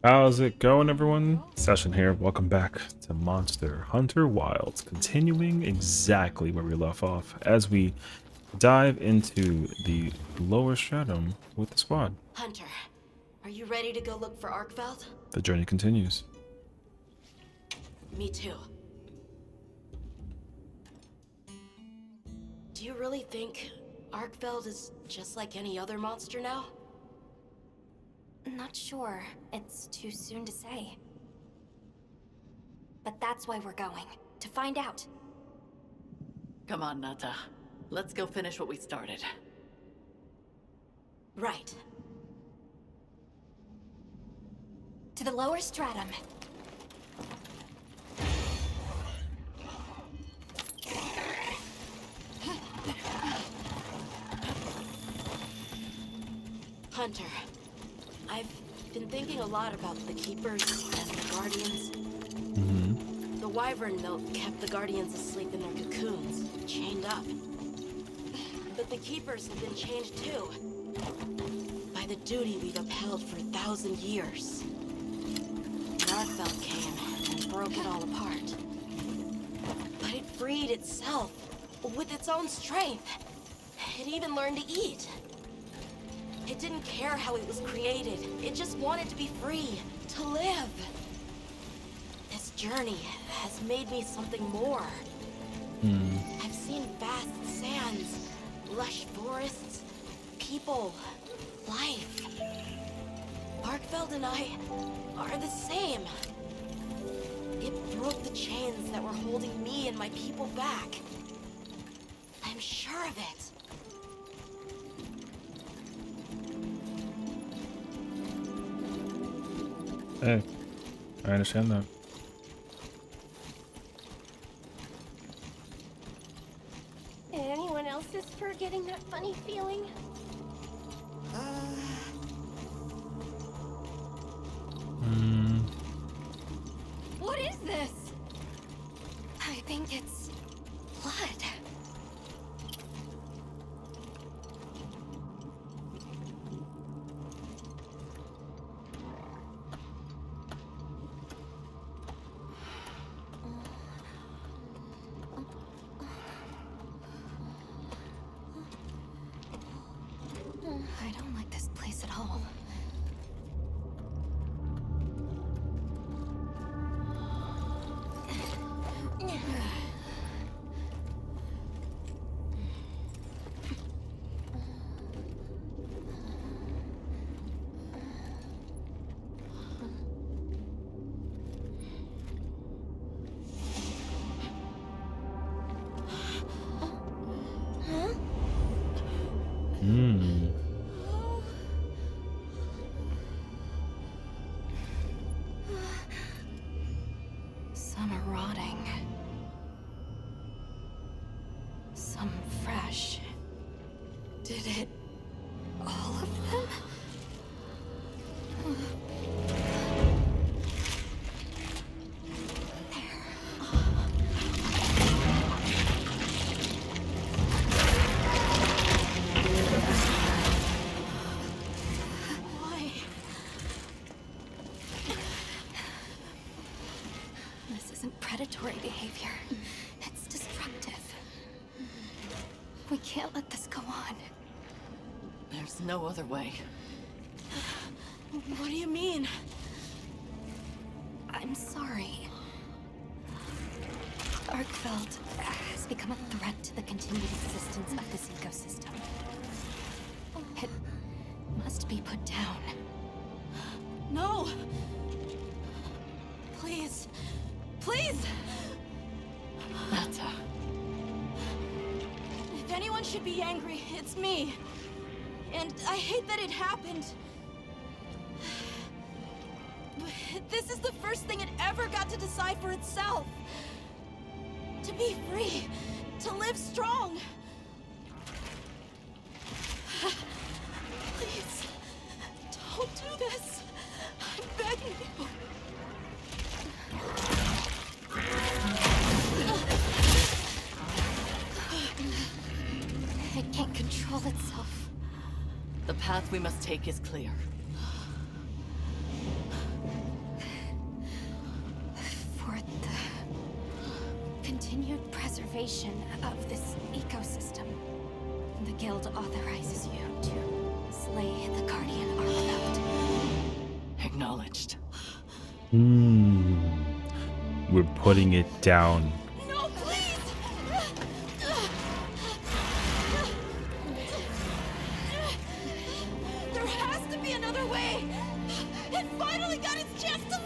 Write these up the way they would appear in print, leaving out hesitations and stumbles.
How's it going, everyone? Session here. Welcome back to Monster Hunter Wilds, continuing exactly where we left off as we dive into the lower stratum with the squad. Hunter, are you ready to go look for Arkveld? The journey continues. Me too. Do you really think Arkveld is just like any other monster now? Not sure. It's too soon to say. But that's why we're going. To find out. Come on, Nata. Let's go finish what we started. Right. To the lower stratum. Hunter, I've been thinking a lot about the Keepers and the Guardians. The Wyvern milk kept the Guardians asleep in their cocoons, chained up. But the Keepers have been changed too. By the duty we've upheld for 1,000 years. Arkveld came and broke it all apart. But it freed itself with its own strength. It even learned to eat. It didn't care how it was created. It just wanted to be free, to live. This journey has made me something more. I've seen vast sands, lush forests, people, life. Arkveld and I are the same. It broke the chains that were holding me and my people back. I'm sure of it. Hey, I understand that. Anyone else's for getting that funny feeling? What is this? I think it's blood. I don't like this place at all. Some are rotting. Some fresh. Did it... all of them? Why? This isn't predatory behavior. It's destructive. We can't let this go on. There's no other way. What do you mean? I'm sorry. Arkveld has become a threat to the continued existence of this ecosystem. It must be put down. No! Please. Please! Nata. If anyone should be angry, it's me. And I hate that it happened. This is the first thing it ever got to decide for itself. To be free. To live strong. Please. Don't do this. I'm begging you. It can't control itself. The path we must take is clear. preservation of this ecosystem. The guild authorizes you to slay the Guardian Archbelt. Acknowledged. We're putting it down. No, please! There has to be another way! It finally got its chance to live!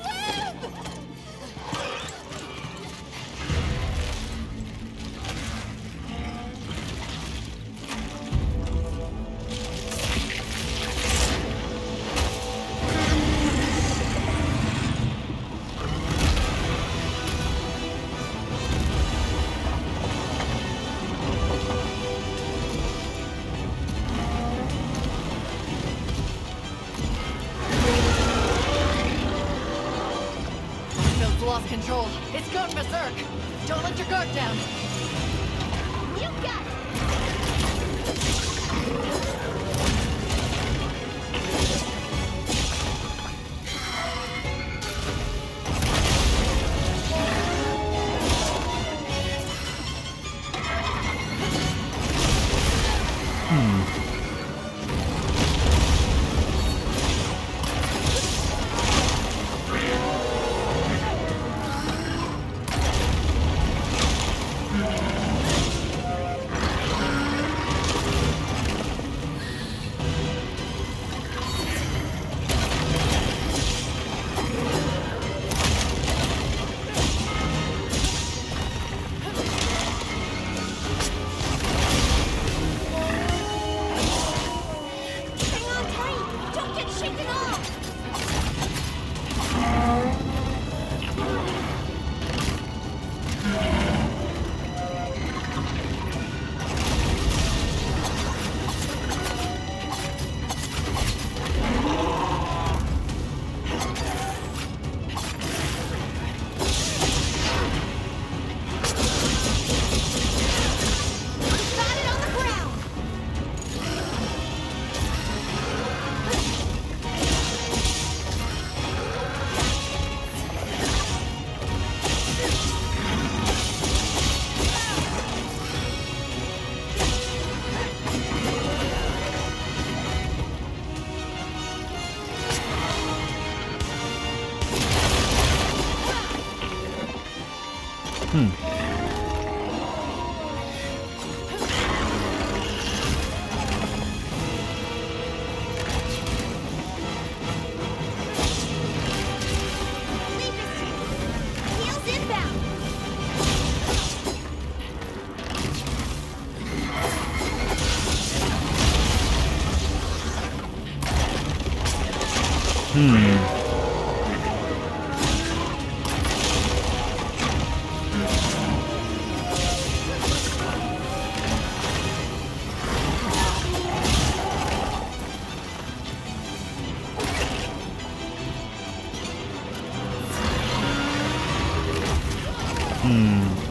Build's lost control. It's gone berserk. Don't let your guard down. You got it! Hang on tight! Don't get shaken off! Got it on the ground! Heels inbound!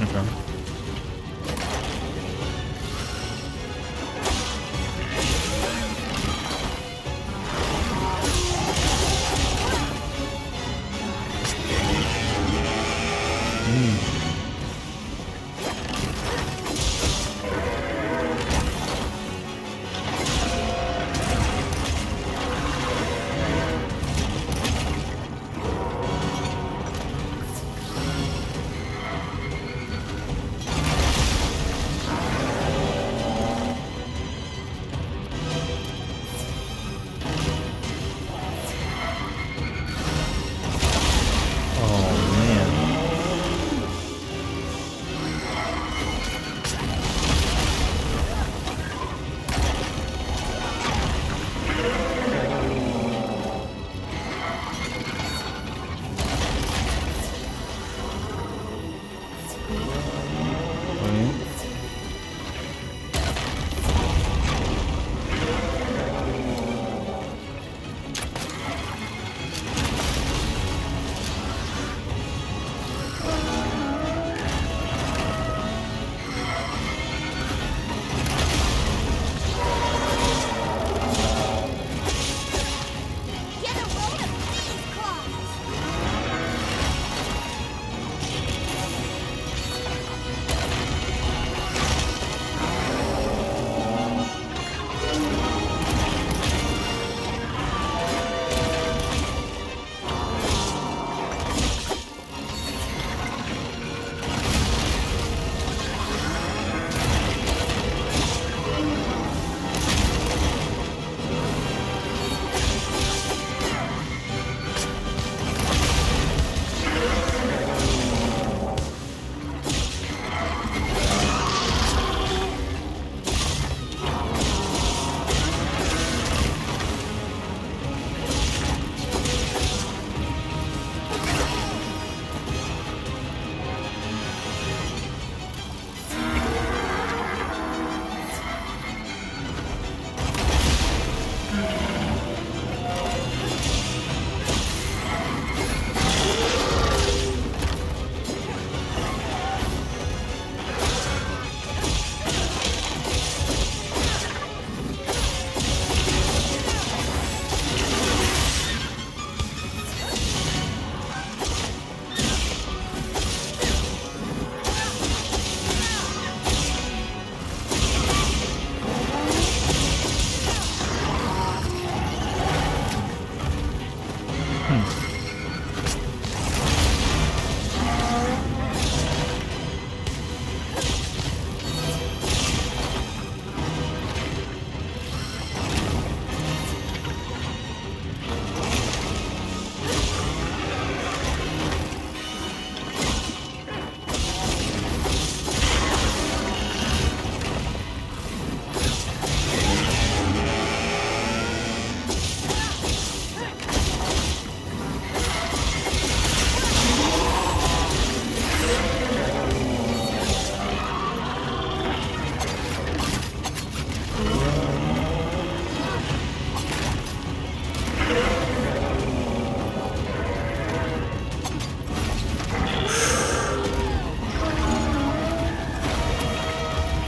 Okay.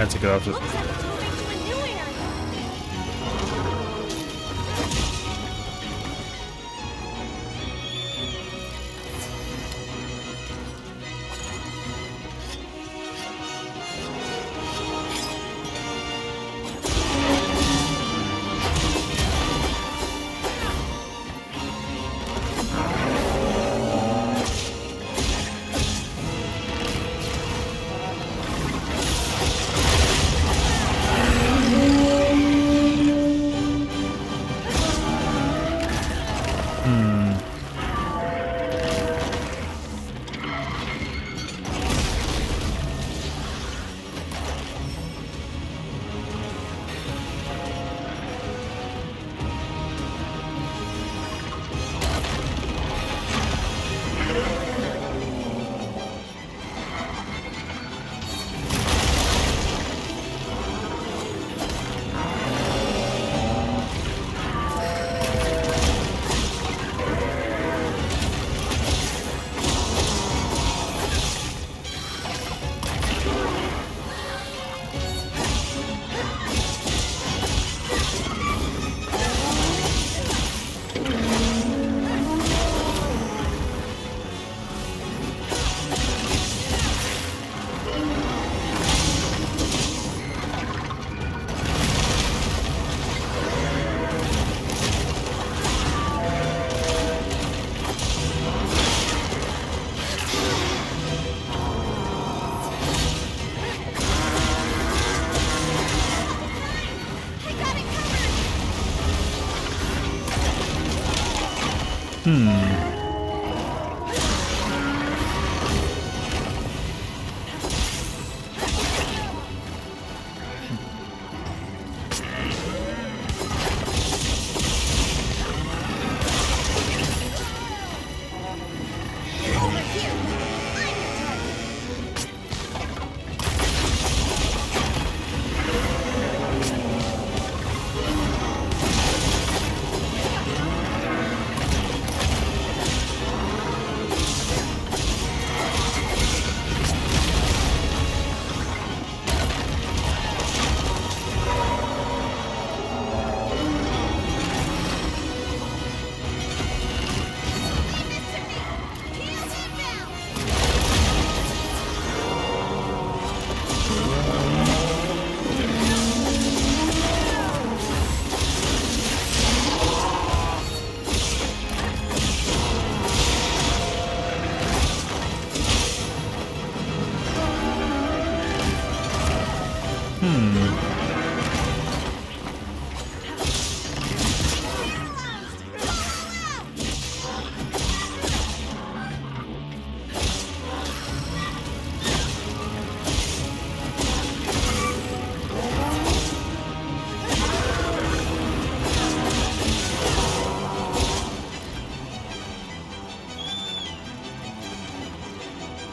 had to get off the. Looks like it's moving to a new area.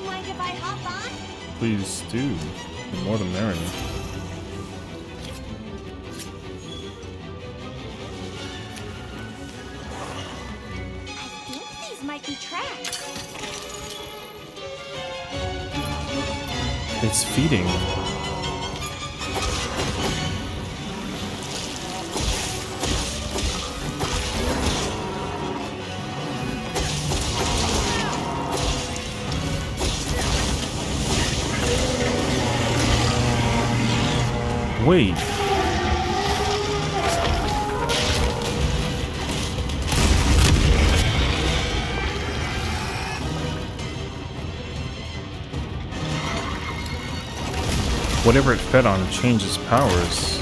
Mind if I hop on? Please do. The more the merrier. I think these might be tracks. It's feeding. Wait. Whatever it fed on changes powers.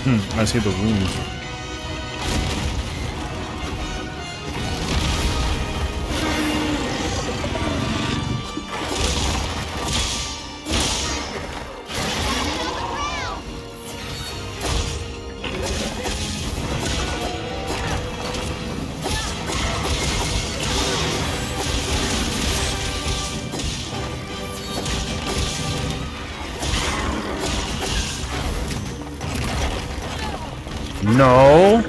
I see the wound. No.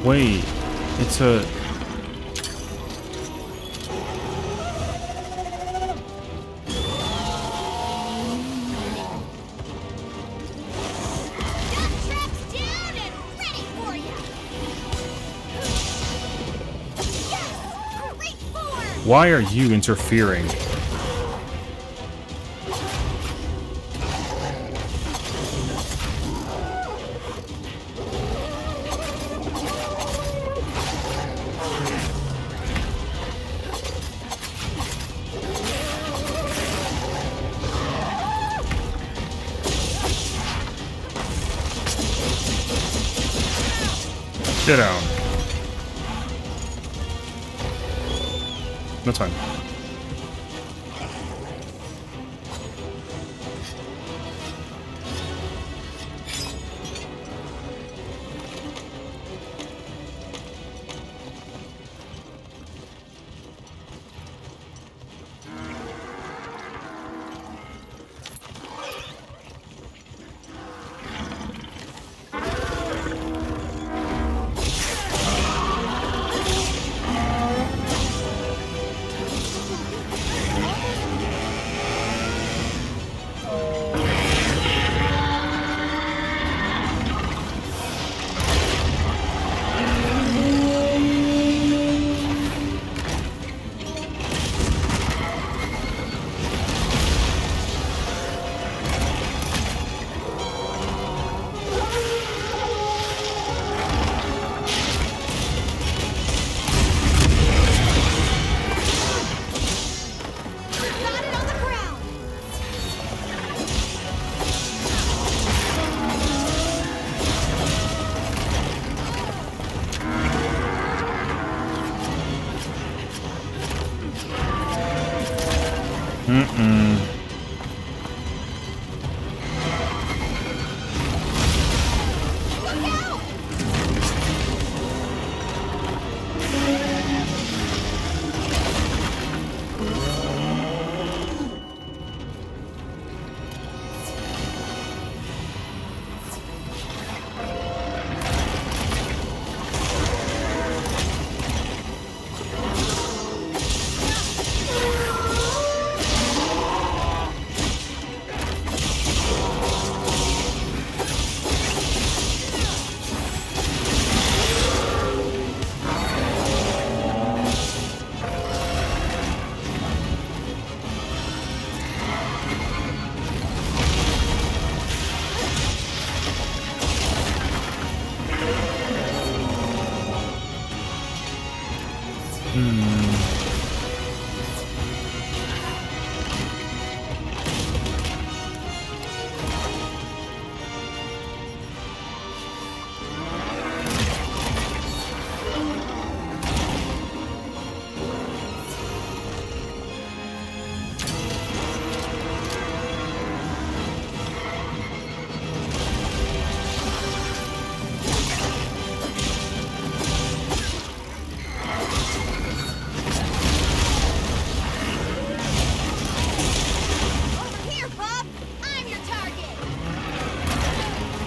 Wait, it's a... Why are you interfering? Get down. No time.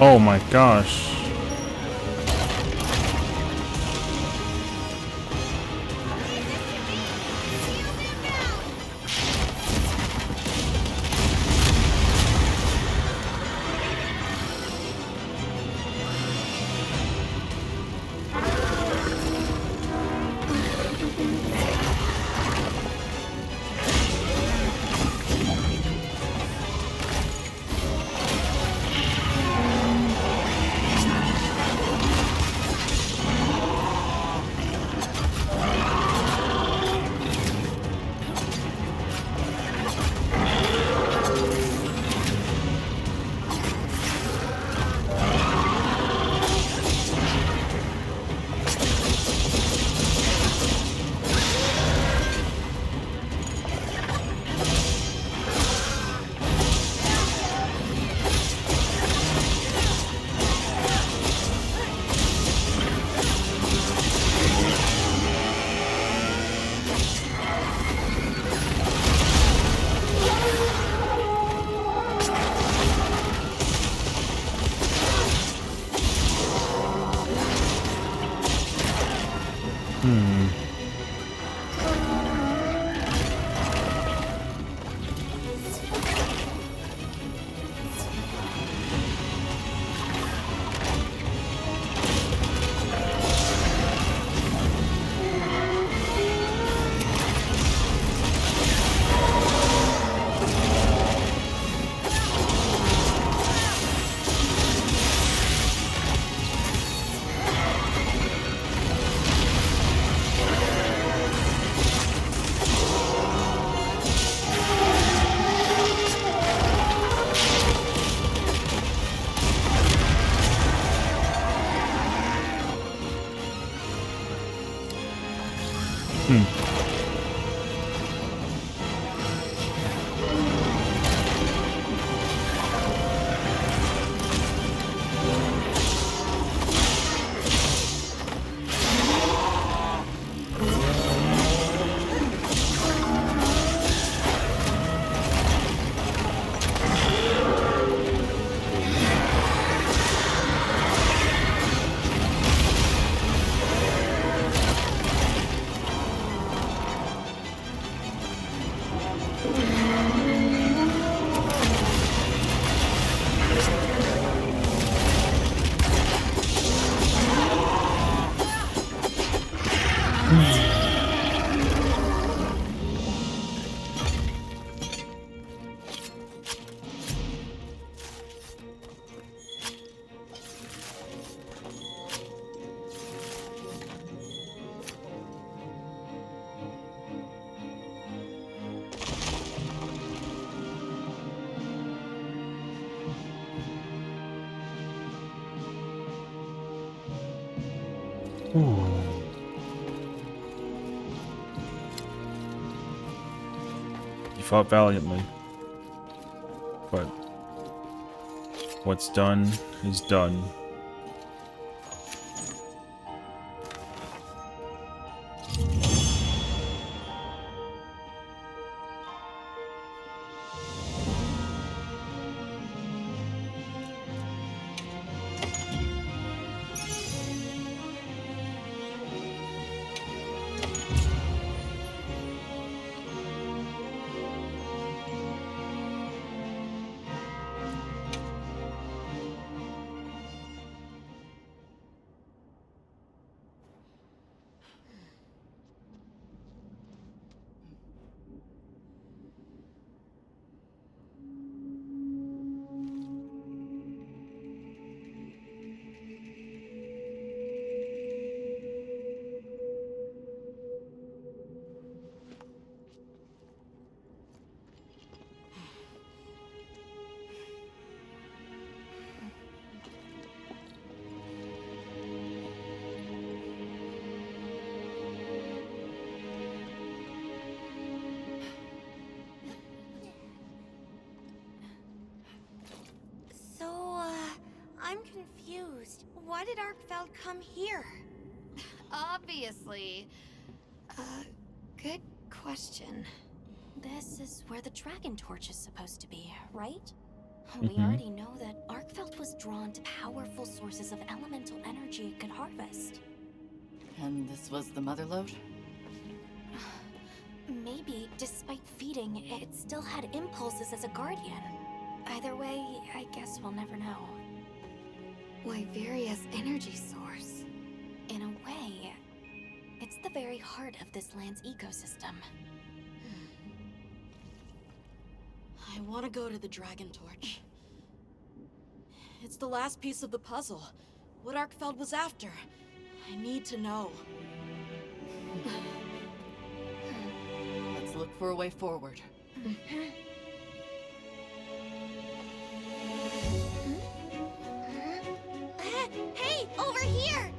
Oh my gosh. Ooh. You fought valiantly, but what's done is done. I'm confused. Why did Arkfeld come here? Obviously. Good question. This is where the Dragon Torch is supposed to be, right? Mm-hmm. We already know that Arkfeld was drawn to powerful sources of elemental energy it could harvest. And this was the mother lode? Maybe, despite feeding, it still had impulses as a guardian. Either way, I guess we'll never know. Wyveria's energy source. In a way, it's the very heart of this land's ecosystem. I want to go to the Dragon Torch. It's the last piece of the puzzle. What Arkfeld was after. I need to know. Let's look for a way forward. Hey, over here!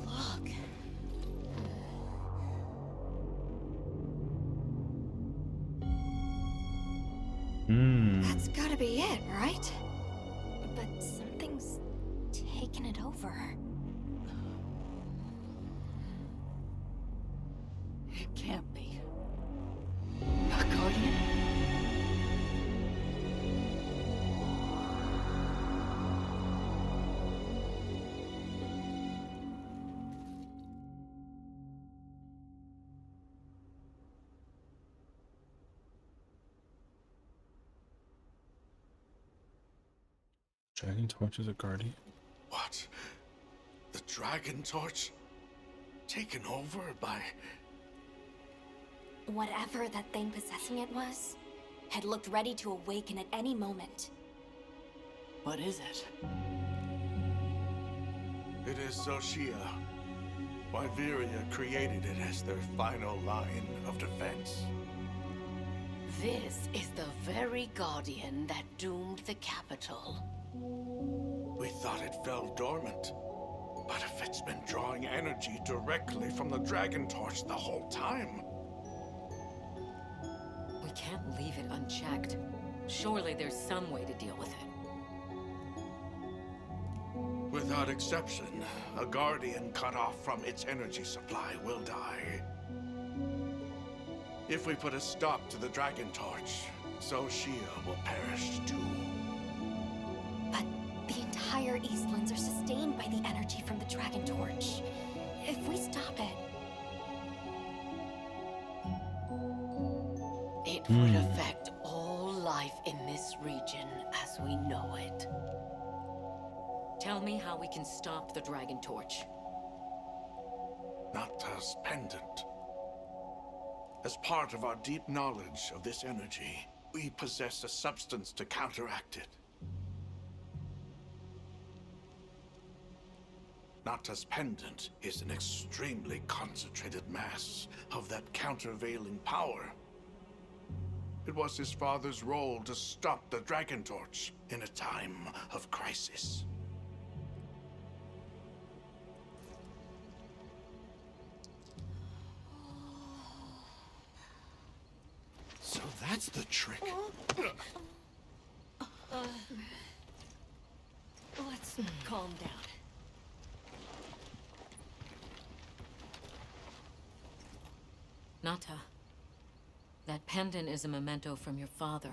Look. That's gotta be it, right? But something's taken it over. It can't be. A guardian? Dragon Torch is a guardian. What? The Dragon Torch? Taken over by... Whatever that thing possessing it was, had looked ready to awaken at any moment. What is it? It is Sessiion. Wyveria created it as their final line of defense. This is the very guardian that doomed the capital. We thought it fell dormant. But if it's been drawing energy directly from the Dragon Torch the whole time, We can't leave it unchecked. Surely there's some way to deal with it. without exception, a Guardian cut off from its energy supply will die. If we put a stop to the Dragon Torch, Sessiion will perish too. But the entire Eastlands are sustained by the energy from the Dragon Torch. If we stop it, It would affect all life in this region as we know it. Tell me how we can stop the Dragon Torch. Nata's pendant. As part of our deep knowledge of this energy, we possess a substance to counteract it. Nata's pendant is an extremely concentrated mass of that countervailing power. It was his father's role to stop the Dragon Torch in a time of crisis. So that's the trick. Let's calm down. Nata, that pendant is a memento from your father.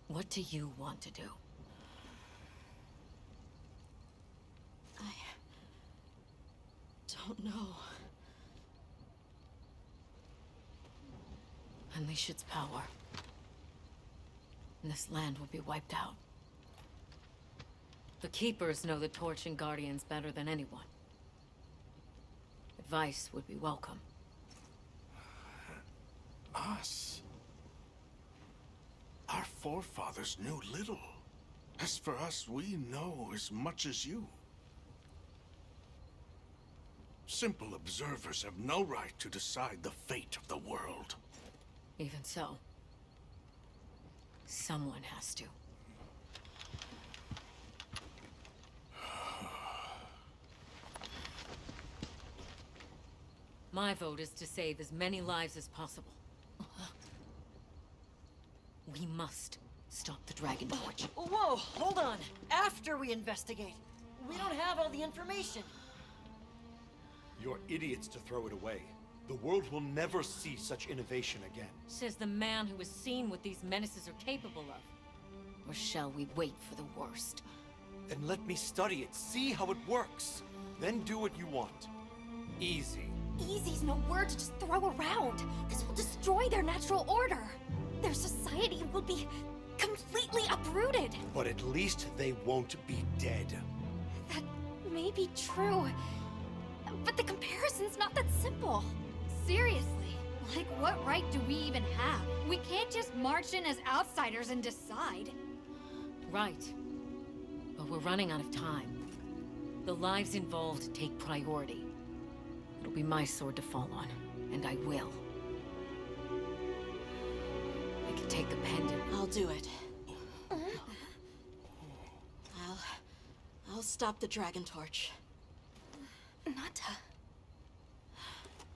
What do you want to do? I don't know. Unleash its power, and this land will be wiped out. The Keepers know the Torch and Guardians better than anyone. Advice would be welcome. Us? Our forefathers knew little. As for us, we know as much as you. Simple observers have no right to decide the fate of the world. Even so, someone has to. My vote is to save as many lives as possible. We must stop the Dragon Torch. Whoa, hold on. After we investigate. We don't have all the information. You're idiots to throw it away. The world will never see such innovation again. Says the man who has seen what these menaces are capable of. Or shall we wait for the worst? Then let me study it, see how it works. Then do what you want. Easy. easy's no word to just throw around. This will destroy their natural order. Their society will be completely uprooted. But at least they won't be dead. That may be true, but the comparison's not that simple. Seriously, like what right do we even have? We can't just march in as outsiders and decide. Right. But we're running out of time. The lives involved take priority. It'll be my sword to fall on, and I will. I can take the pendant. I'll do it. I'll stop the Dragon Torch. Nata.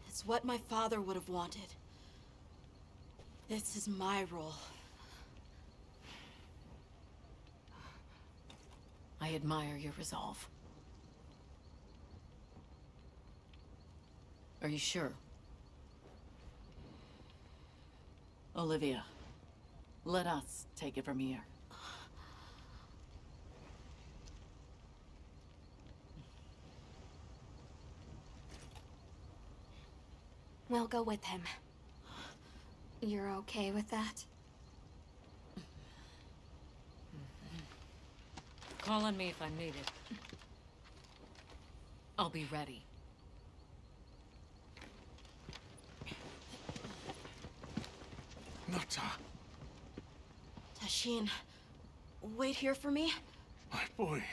It's what my father would have wanted. This is my role. I admire your resolve. Are you sure? Olivia, let us take it from here. We'll go with him. You're okay with that? Call on me if I'm needed. I'll be ready. Nata, Tashin, wait here for me. my boy.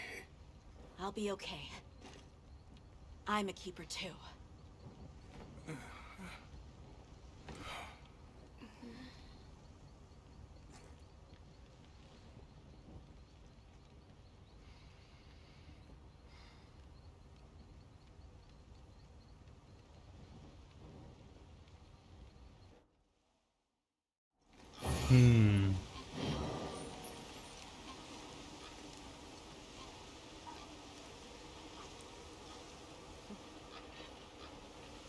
I'll be okay. I'm a keeper too.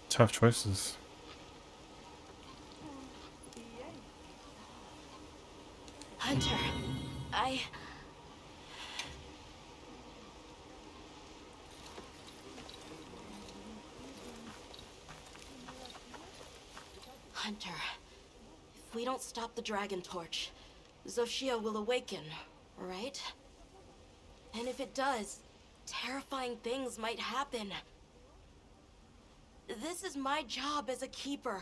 Tough choices. Hunter, Hunter, if we don't stop the Dragon Torch, Xochitl will awaken, right? And if it does, terrifying things might happen. This is my job as a keeper.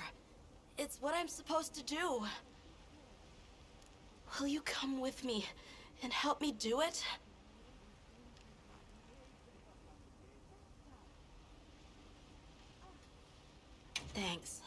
It's what I'm supposed to do. Will you come with me and help me do it? Thanks.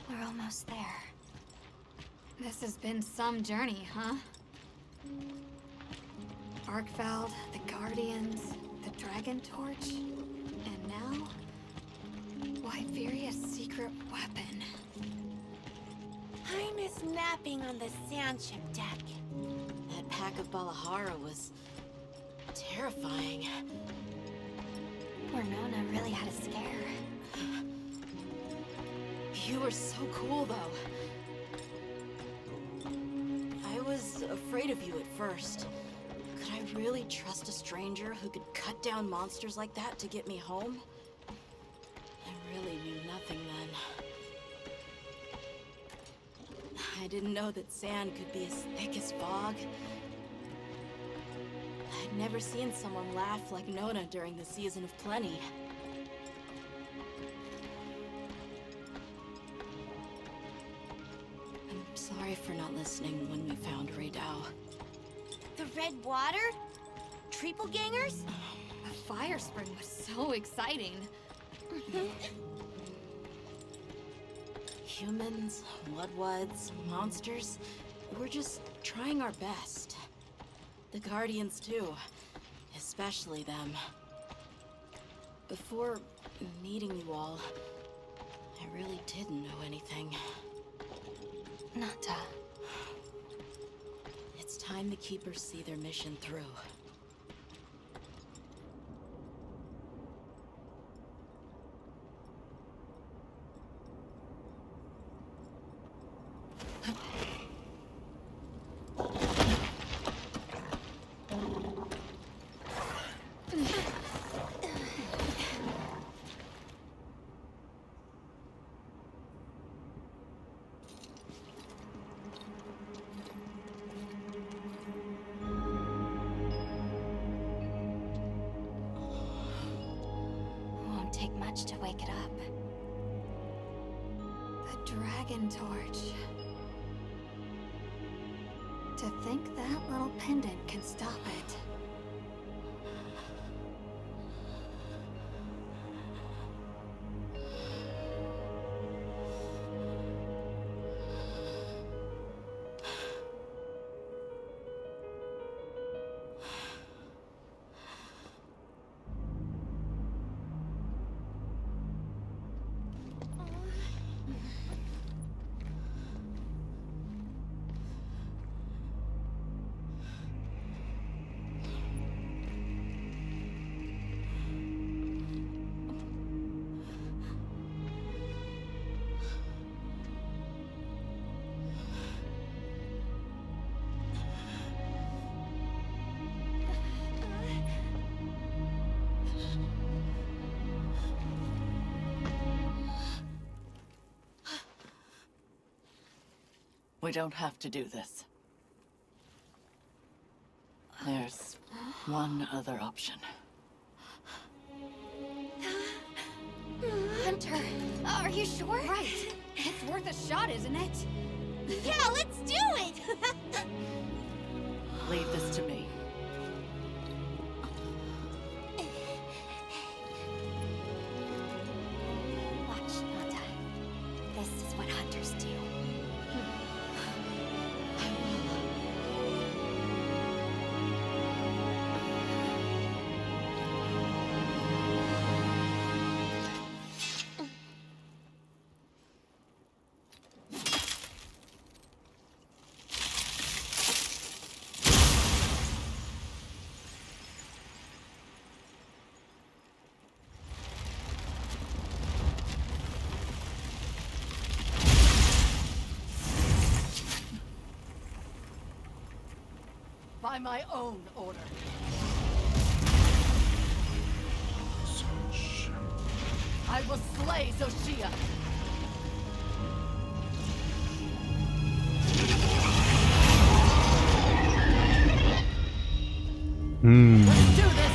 We're almost there. This has been some journey, huh? Arkfeld, the Guardians, the Dragon Torch, and now... Wyveria's secret weapon. I miss napping on the sandship deck. That pack of Balahara was... terrifying. Poor Nona really had a scare. You were so cool, though. I was afraid of you at first. Could I really trust a stranger who could cut down monsters like that to get me home? I really knew nothing then. I didn't know that sand could be as thick as fog. I'd never seen someone laugh like Nona during the season of plenty. Sorry for not listening when we found Raydao. The red water? Triple gangers? A fire spring was so exciting. Humans, Mudwoods, monsters, we're just trying our best. The Guardians too, especially them. Before meeting you all, I really didn't know anything. Nata. It's time the Keepers see their mission through. Won't take much to wake it up. The Dragon Torch. To think that little pendant can stop it. We don't have to do this. There's one other option. Hunter, are you sure? Right. It's worth a shot, isn't it? Yeah, let's do it! Leave this to me. Watch, Nata. This is what hunters do. By my own order. I will slay Zoshia. Let's do this.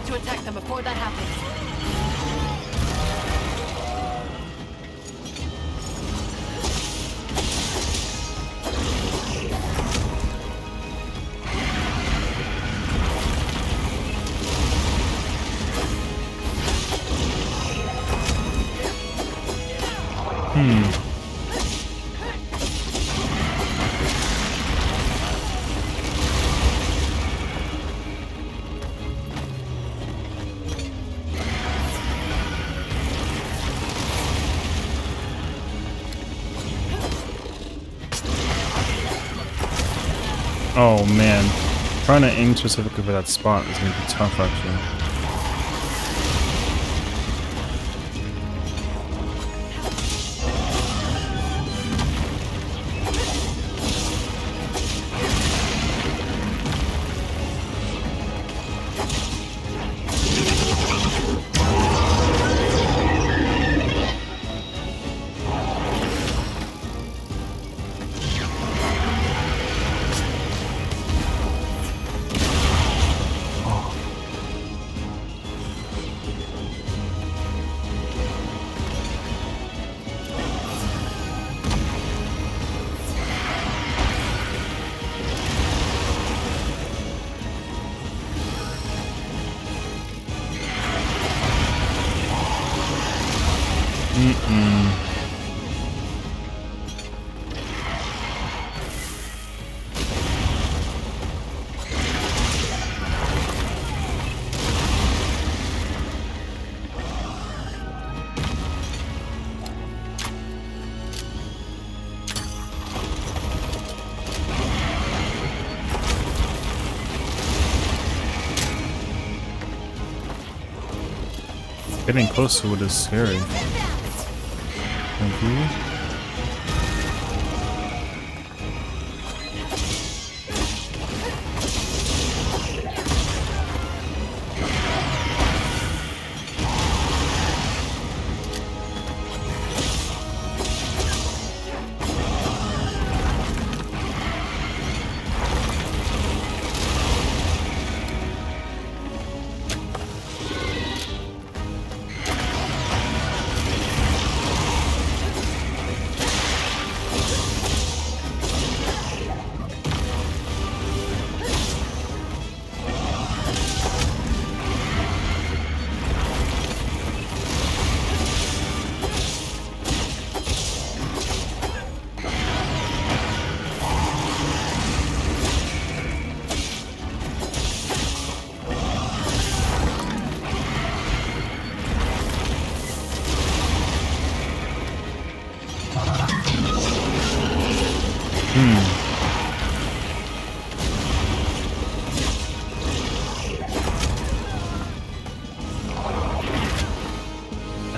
Attack them before that happens. Oh man, trying to aim specifically for that spot is going to be tough actually. Getting close to it is scary. Thank you.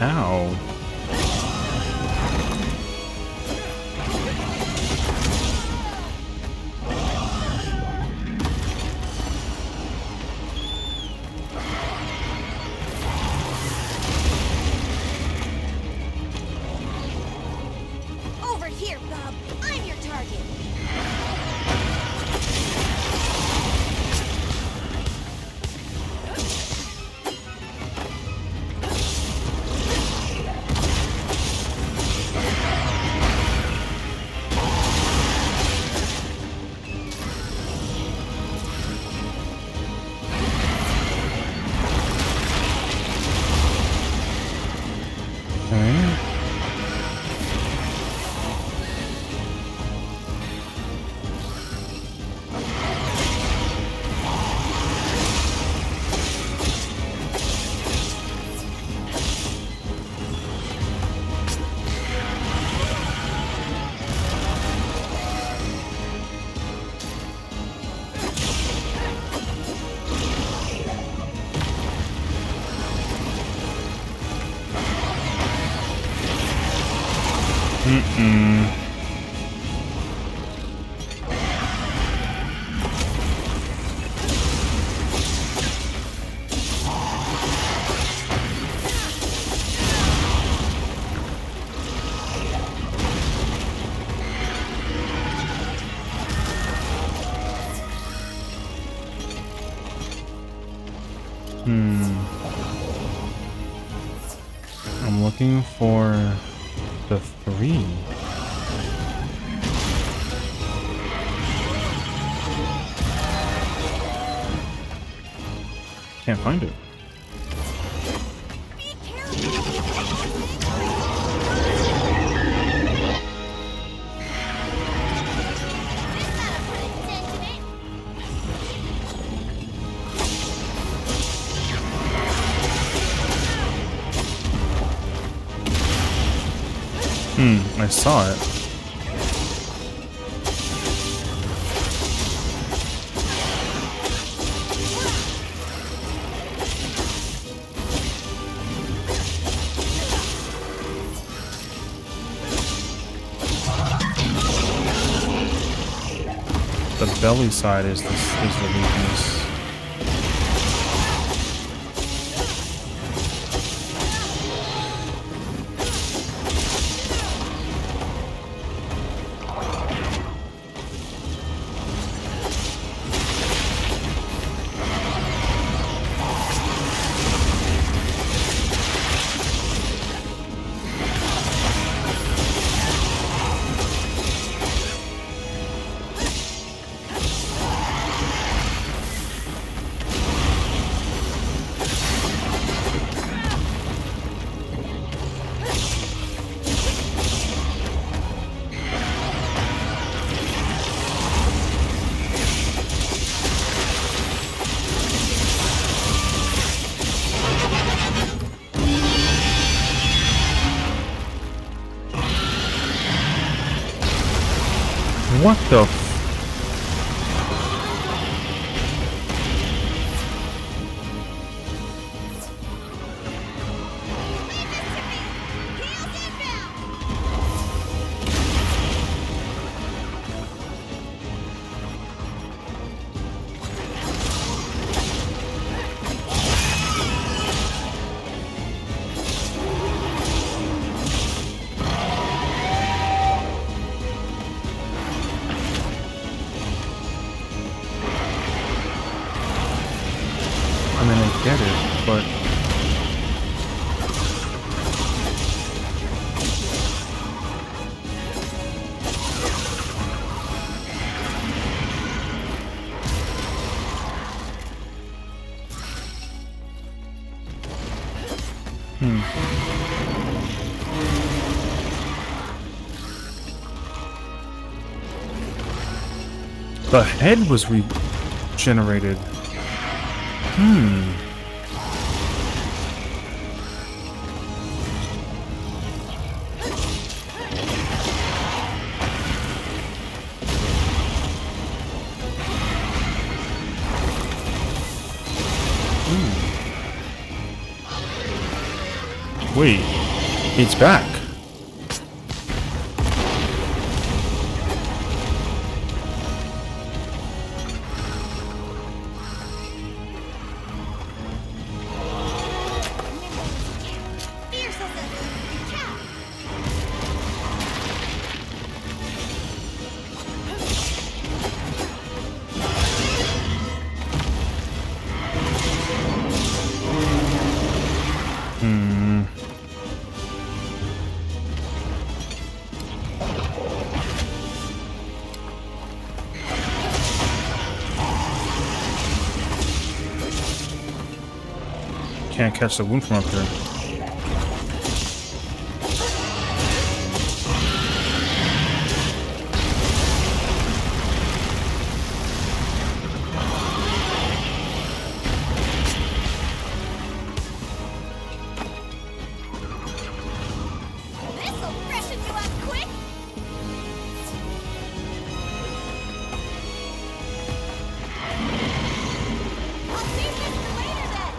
Ow. Over here, Bob. I'm your target. Okay. I'm looking for the 3. Can't find it. I saw it. The belly side is the weakness. What the f- I mean, I get it, but... The head was regenerated. Wait, it's back. Fierce as a cat. Can't catch the wound from up here. This'll freshen you up quick. I'll save this for later then.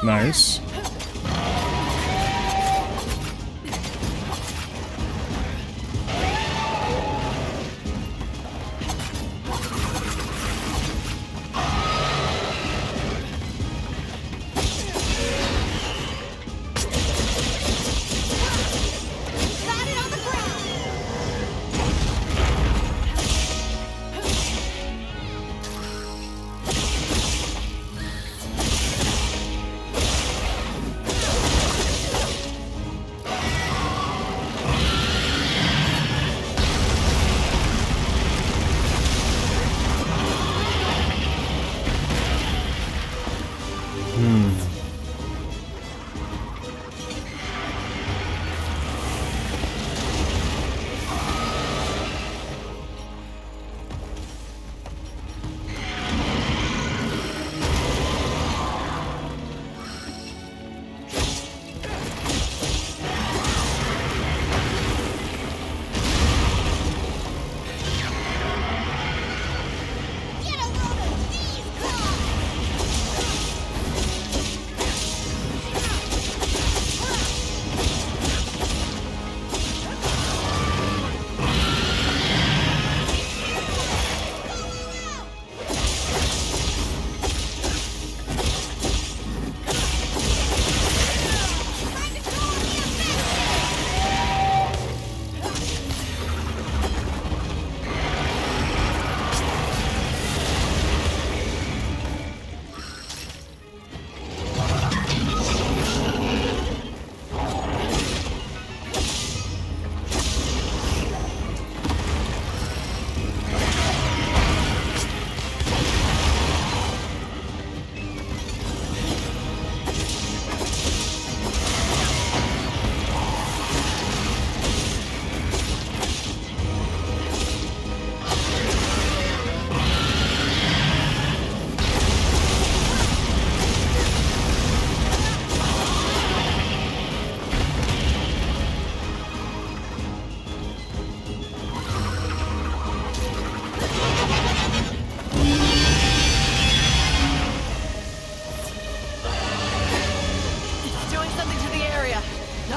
Nice. Got it on the ground.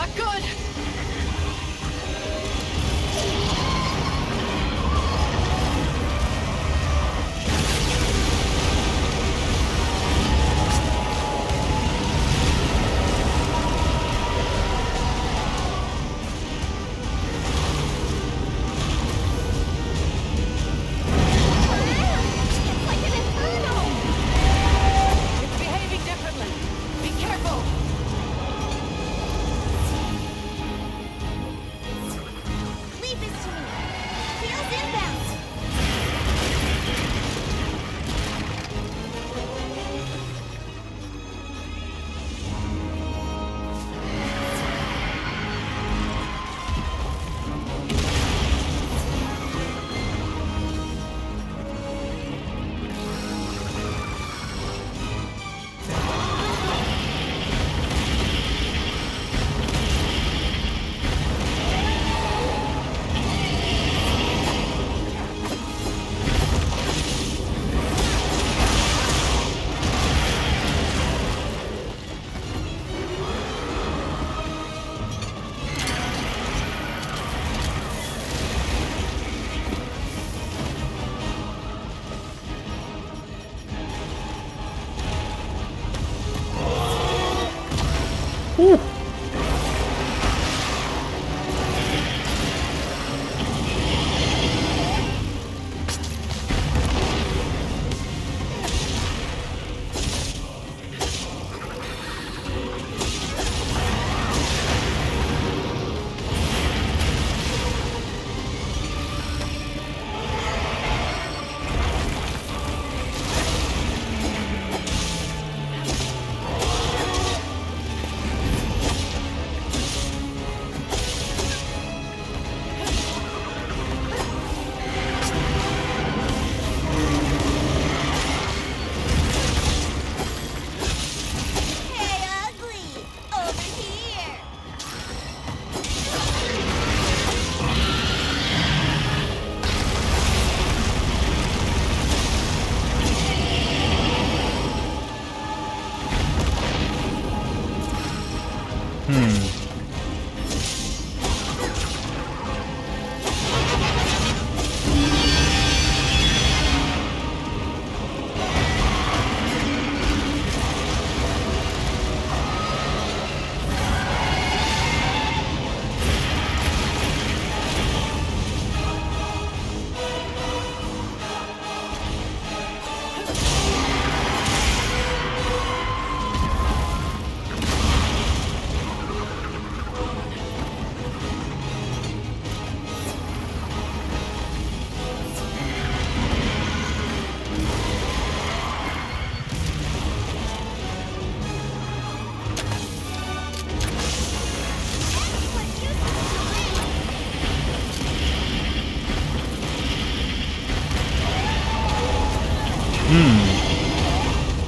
Not good! It's like an inferno! It's behaving differently. Be careful! Leave this to me. Feels inbound.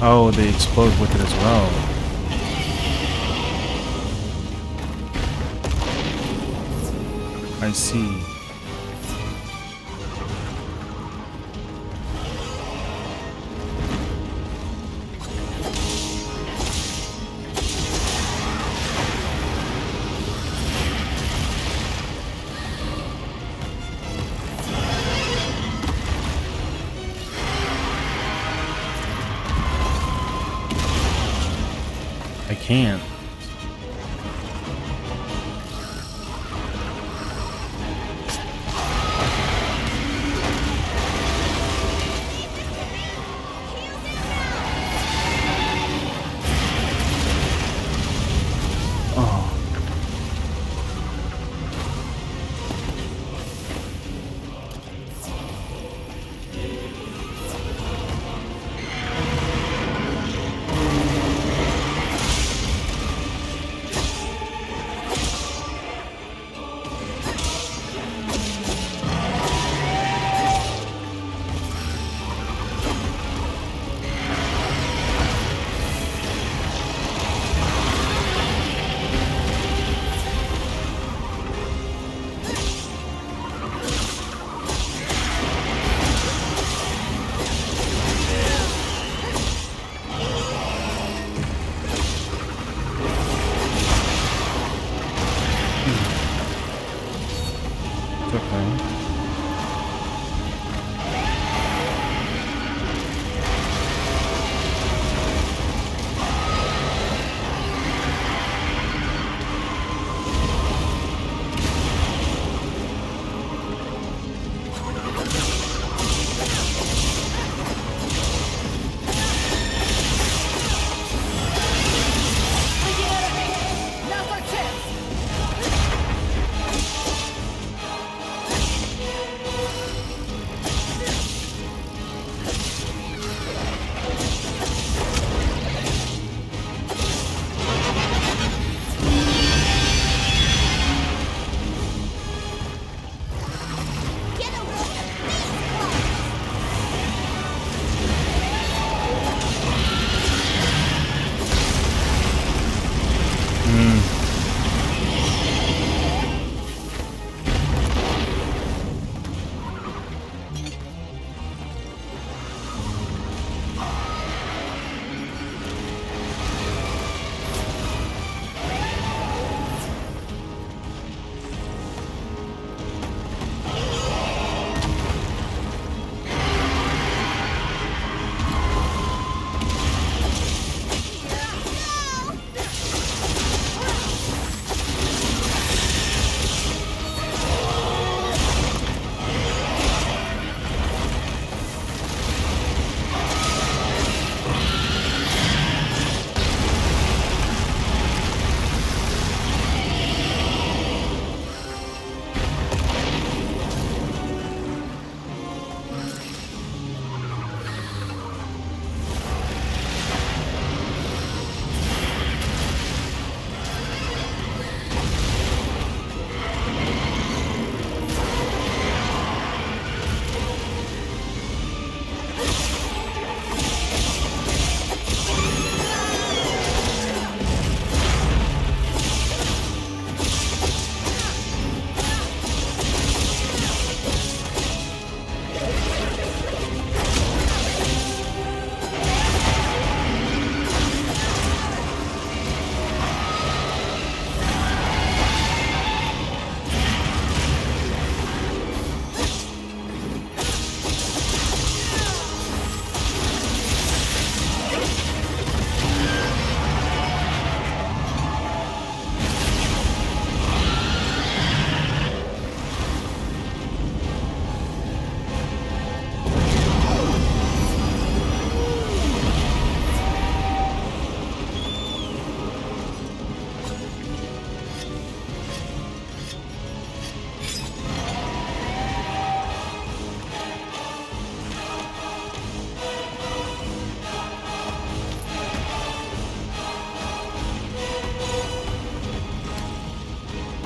Oh, they explode with it as well. I see. I can't. Oh.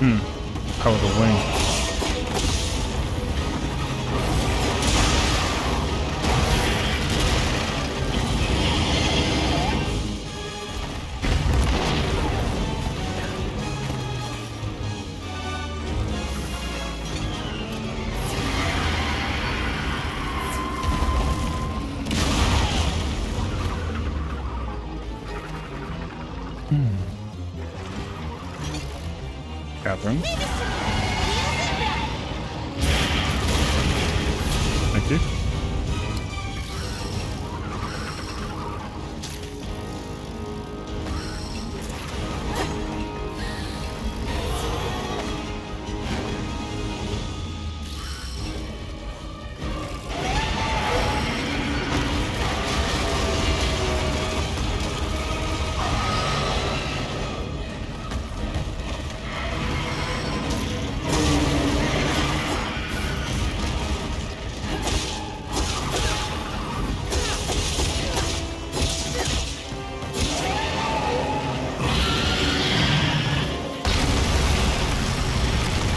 Power the wing. Catherine. Thank you.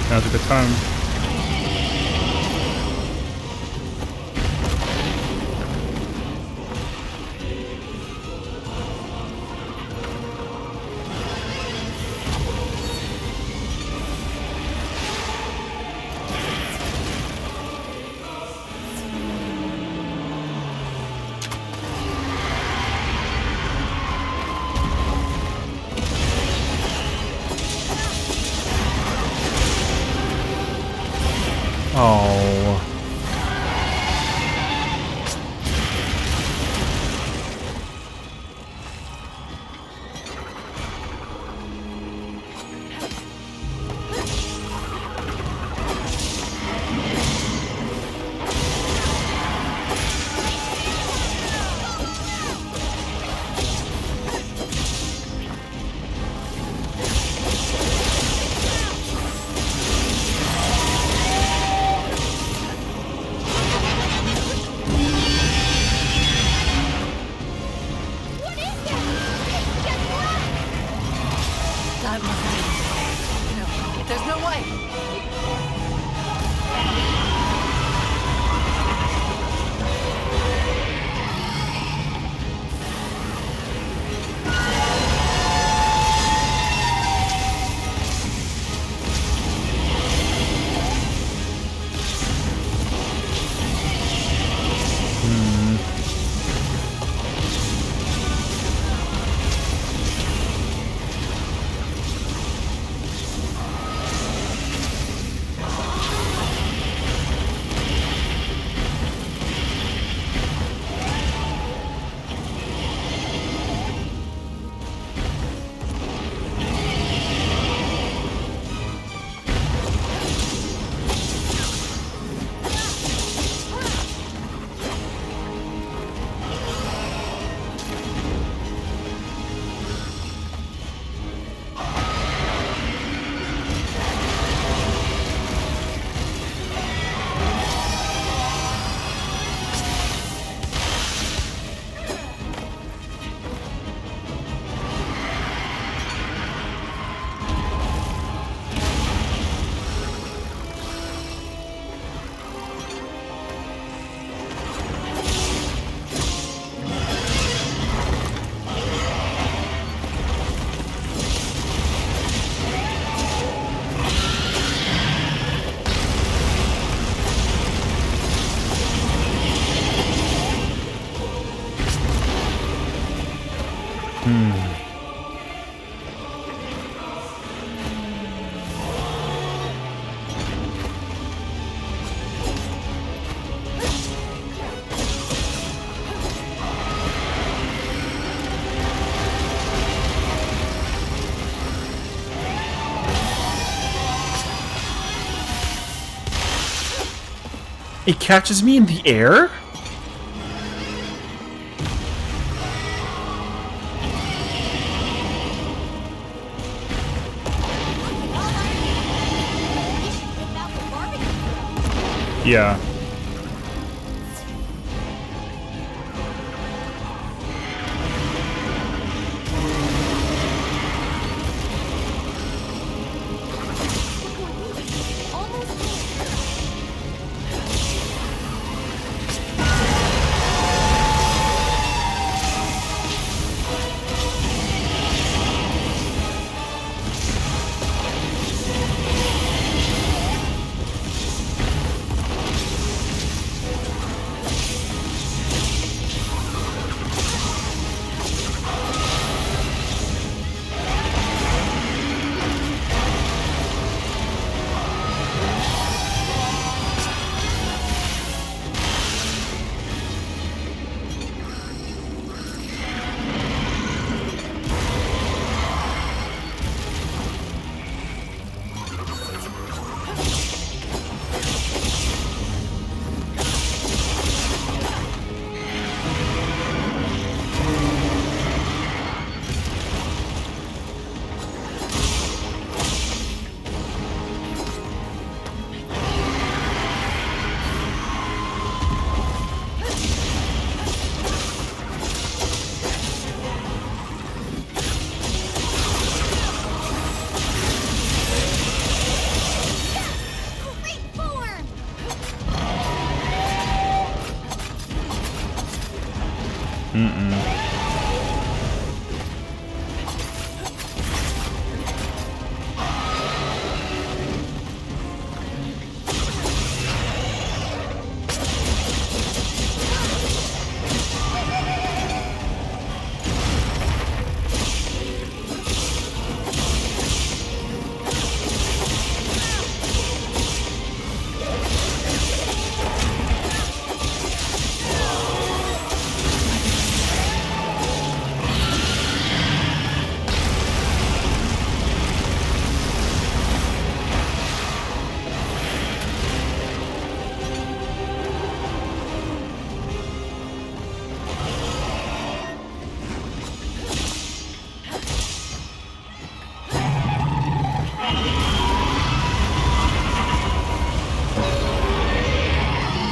Now's a good time. Oh. That must be... No, there's no way! It catches me in the air? Yeah.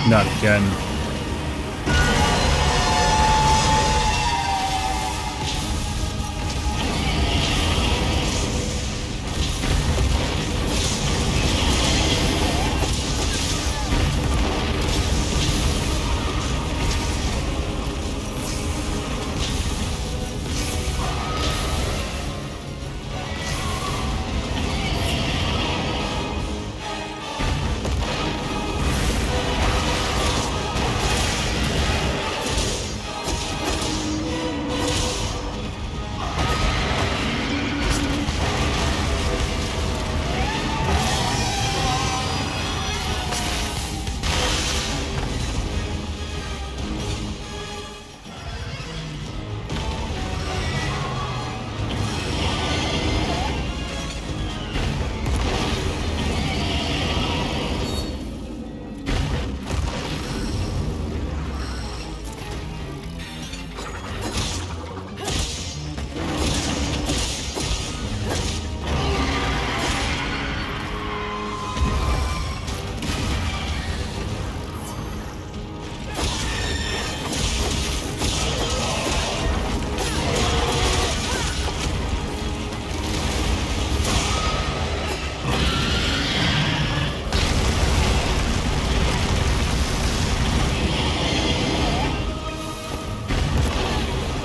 Not again.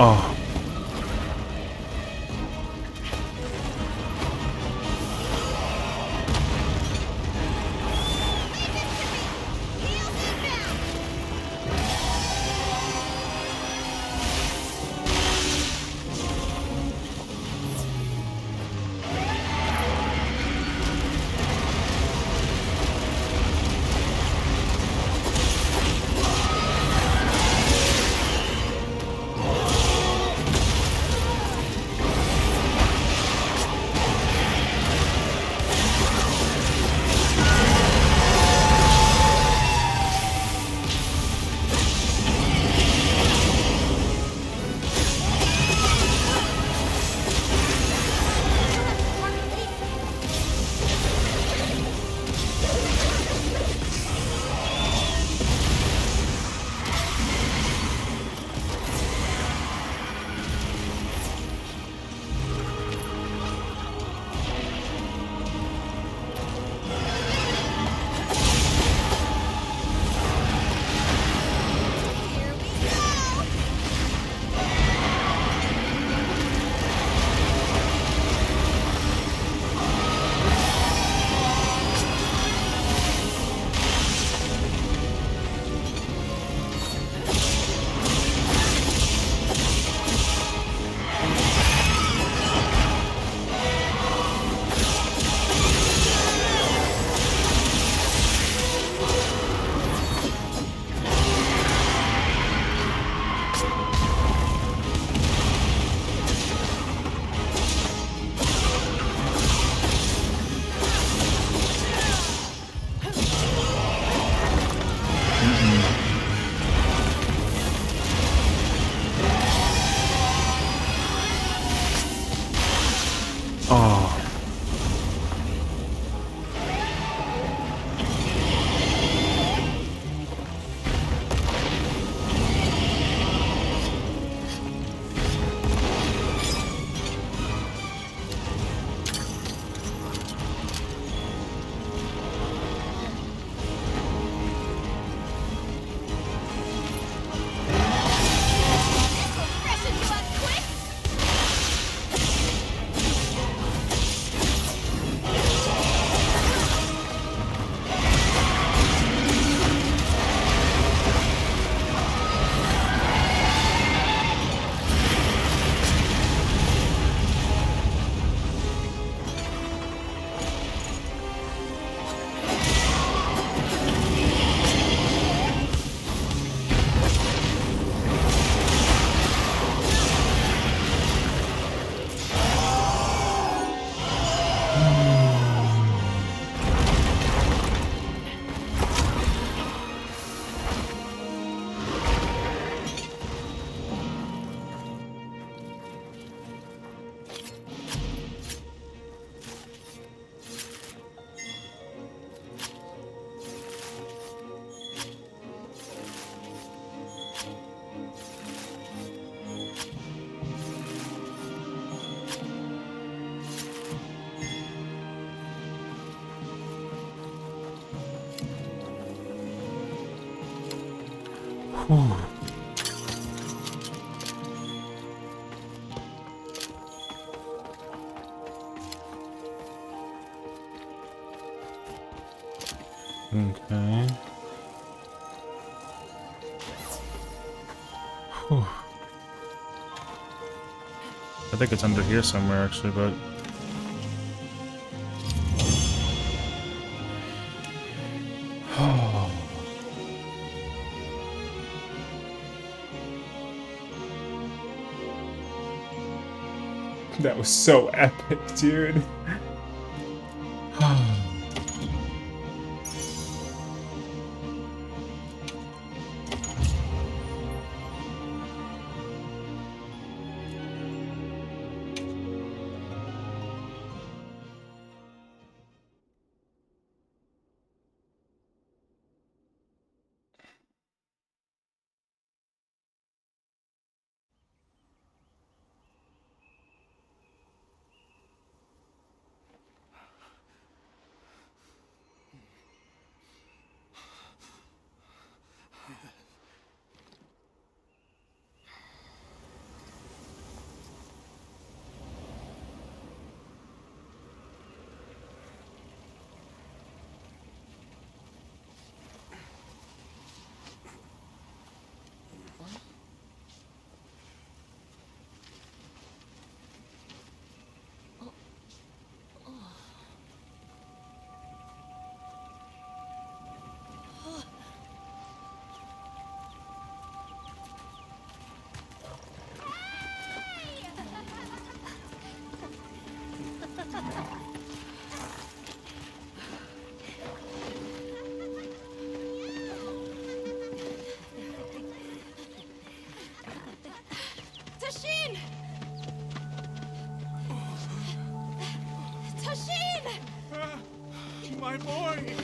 Oh. Whew. Okay. Whew. I think it's under here somewhere, actually, but... That was so epic, dude. Tashin! Tashin! My boy!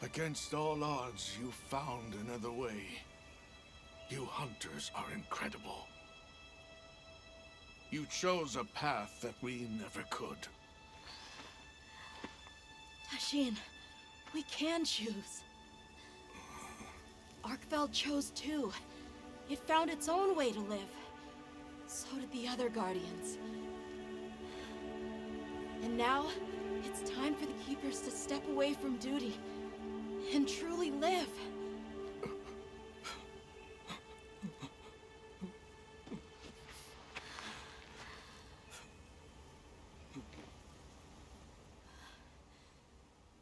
Against all odds, you found another way. You hunters are incredible. You chose a path that we never could. Tashin, we can choose. Arkfeld chose too. It found its own way to live. So did the other Guardians. And now, it's time for the Keepers to step away from duty and truly live.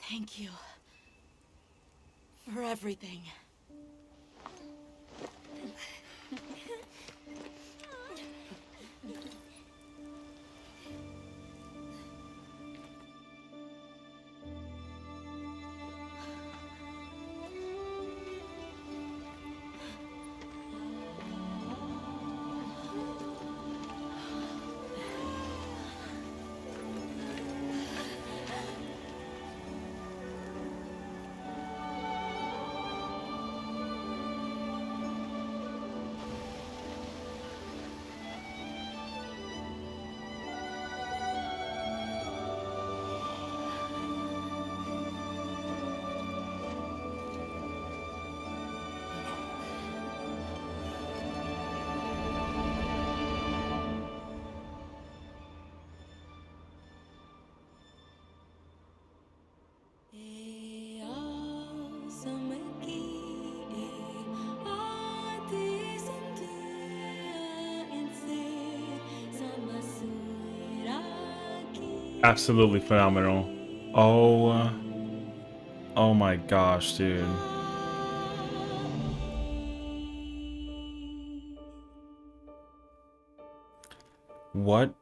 Thank you for everything. Absolutely phenomenal. Oh, oh my gosh, dude. What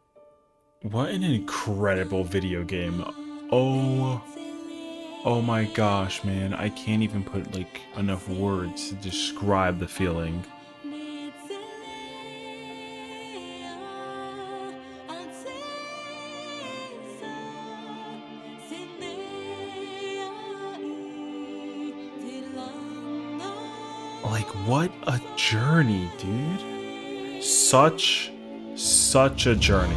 an incredible video game. Oh, oh my gosh, man. I can't even put like enough words to describe the feeling. what a journey, dude. Such a journey.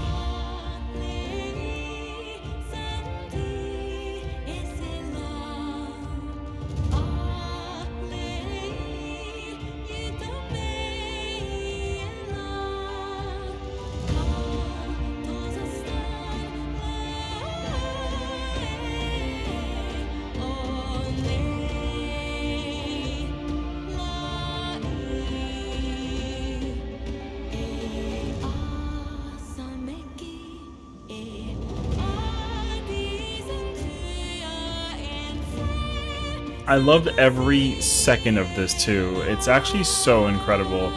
I loved every second of this too. It's actually so incredible.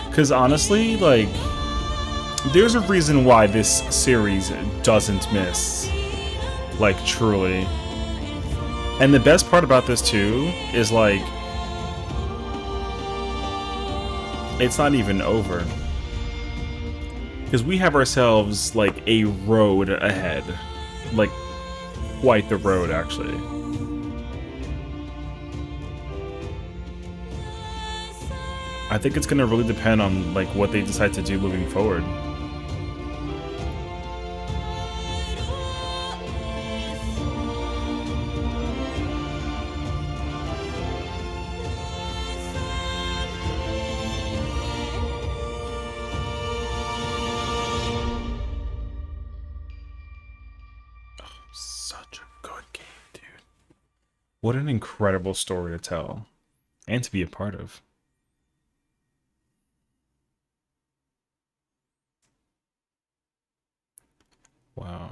Because honestly, like, there's a reason why this series doesn't miss. Like, truly. And the best part about this too is, like, it's not even over. Because we have ourselves, like, a road ahead. Like, quite the road, actually. I think it's gonna really depend on like what they decide to do moving forward. Oh, such a good game, dude. What an incredible story to tell and to be a part of. Wow.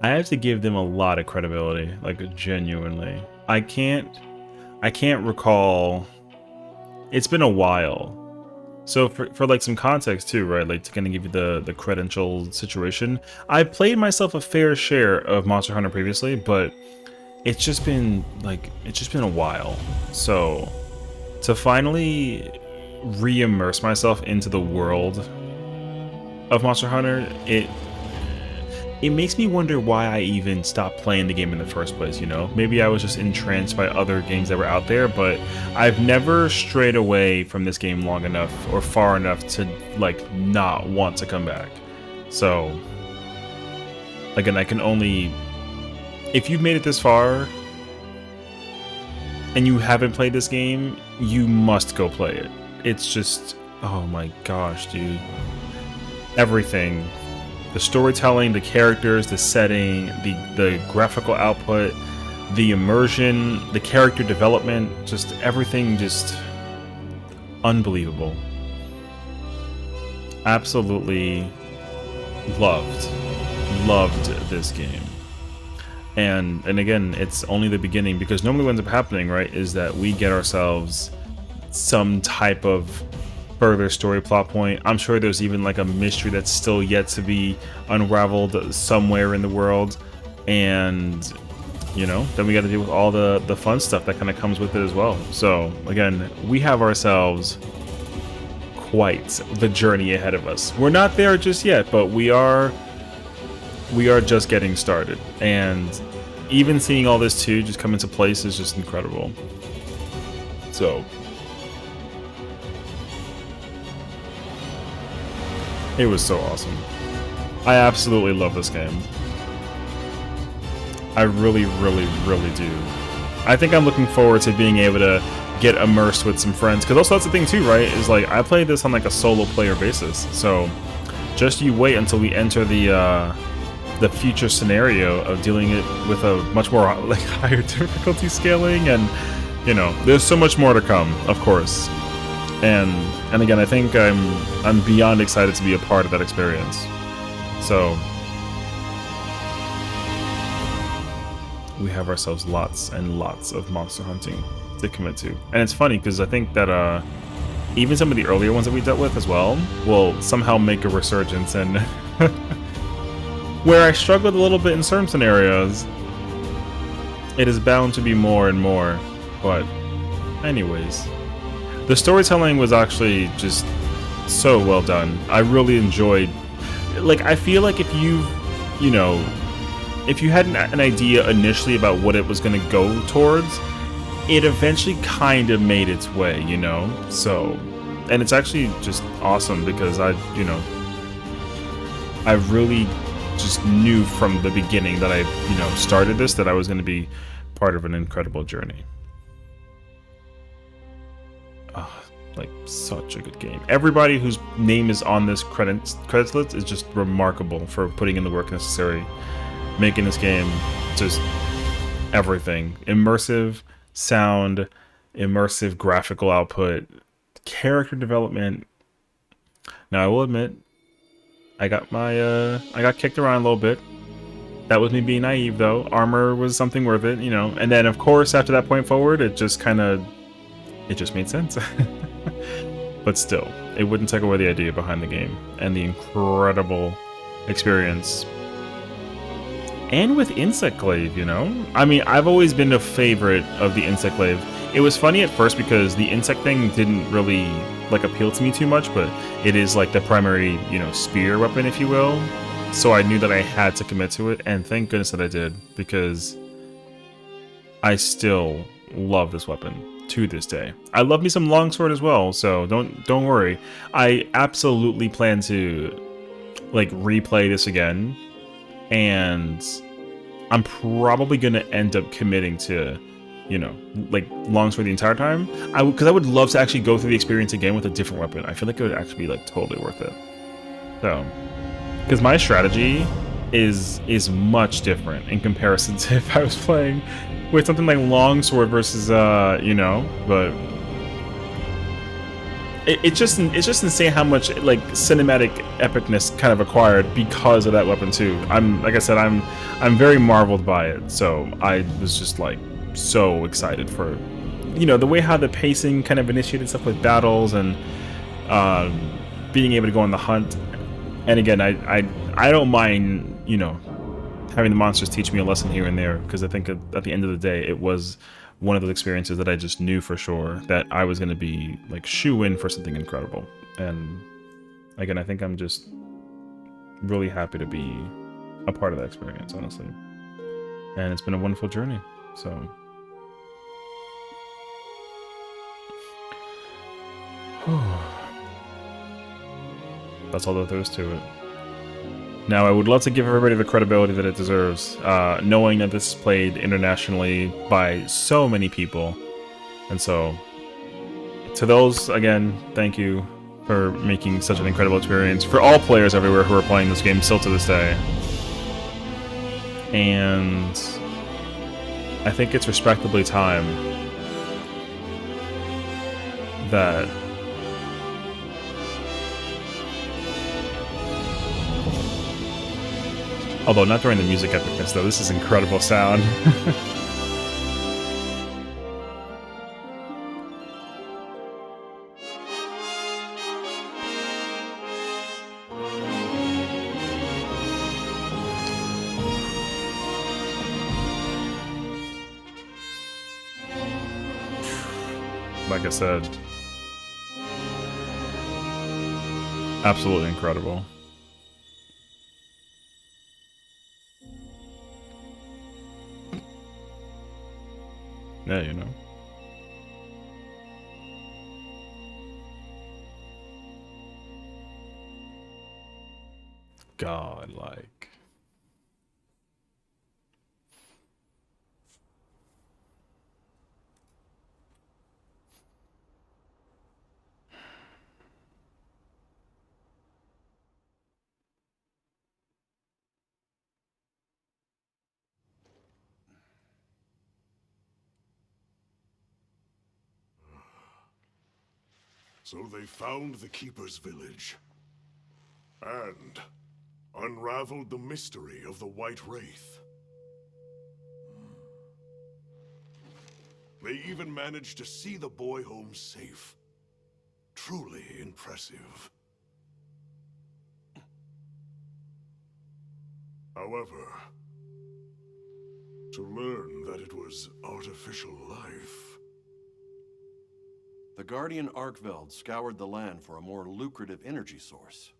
I have to give them a lot of credibility, like genuinely. I can't recall. It's been a while. So for like some context too, right? Like to kind of give you the credential situation. I played myself a fair share of Monster Hunter previously, but it's just been a while. So to finally re-immerse myself into the world of Monster Hunter, it makes me wonder why I even stopped playing the game in the first place, you know? Maybe I was just entranced by other games that were out there, but I've never strayed away from this game long enough or far enough to, like, not want to come back. So, again, I can only... If you've made it this far, and you haven't played this game, you must go play it. It's just... Oh my gosh, dude. Everything. The storytelling, the characters, the setting, the graphical output, the immersion, the character development, just everything just unbelievable. Absolutely loved this game. And again, it's only the beginning, because normally what ends up happening, right, is that we get ourselves some type of further story plot point. I'm sure there's even like a mystery that's still yet to be unraveled somewhere in the world, and you know, then we got to deal with all the fun stuff that kind of comes with it as well. So again, we have ourselves quite the journey ahead of us. We're not there just yet, but we are just getting started, and even seeing all this too just come into place is just incredible. So it was so awesome. I absolutely love this game. I really, really, really do. I think I'm looking forward to being able to get immersed with some friends, because also that's the thing too, right, is like I play this on like a solo player basis. So just you wait until we enter the future scenario of dealing it with a much more like higher difficulty scaling, and you know, there's so much more to come, of course. And again, I think I'm beyond excited to be a part of that experience. So we have ourselves lots and lots of monster hunting to commit to. And it's funny because I think that even some of the earlier ones that we dealt with as well will somehow make a resurgence, and where I struggled a little bit in certain scenarios, it is bound to be more and more. But anyways, the storytelling was actually just so well done. I really enjoyed, like, I feel like if you know, if you had an idea initially about what it was going to go towards, it eventually kind of made its way, you know? So, and it's actually just awesome because I really just knew from the beginning that I, started this, that I was going to be part of an incredible journey. Like, such a good game. Everybody whose name is on this credits list is just remarkable for putting in the work necessary, making this game just everything. Immersive sound, immersive graphical output, character development. Now, I will admit, I got kicked around a little bit. That was me being naive, though. Armor was something worth it, And then, of course, after that point forward, it just made sense. But still, it wouldn't take away the idea behind the game and the incredible experience. And with Insect Glaive, I mean, I've always been a favorite of the Insect Glaive. It was funny at first because the insect thing didn't really appeal to me too much, but it is like the primary, spear weapon, if you will. So I knew that I had to commit to it, and thank goodness that I did, because I still love this weapon to this day. I love me some longsword as well, so don't worry. I absolutely plan to replay this again, and I'm probably gonna end up committing to longsword the entire time. Because I would love to actually go through the experience again with a different weapon. I feel like it would actually be totally worth it. So, because my strategy is much different in comparison to if I was playing with something like longsword versus but it's just insane how much cinematic epicness kind of acquired because of that weapon too. Like I said, I'm very marveled by it. So I was just so excited for the way how the pacing kind of initiated stuff with battles and being able to go on the hunt. And again, I don't mind having the monsters teach me a lesson here and there, because I think at the end of the day, it was one of those experiences that I just knew for sure that I was going to be shoe-in for something incredible. And again, I think I'm just really happy to be a part of that experience, honestly. And it's been a wonderful journey, so... That's all that there is to it. Now, I would love to give everybody the credibility that it deserves, knowing that this is played internationally by so many people. And so, to those, again, thank you for making such an incredible experience for all players everywhere who are playing this game still to this day. And I think it's respectably time that although not during the music epicness, though. This is incredible sound. Like I said, absolutely incredible. Yeah, godlike. So they found the Keeper's village, and unraveled the mystery of the White Wraith. They even managed to see the boy home safe. Truly impressive. However, to learn that it was artificial life... The Guardian Arkveld scoured the land for a more lucrative energy source.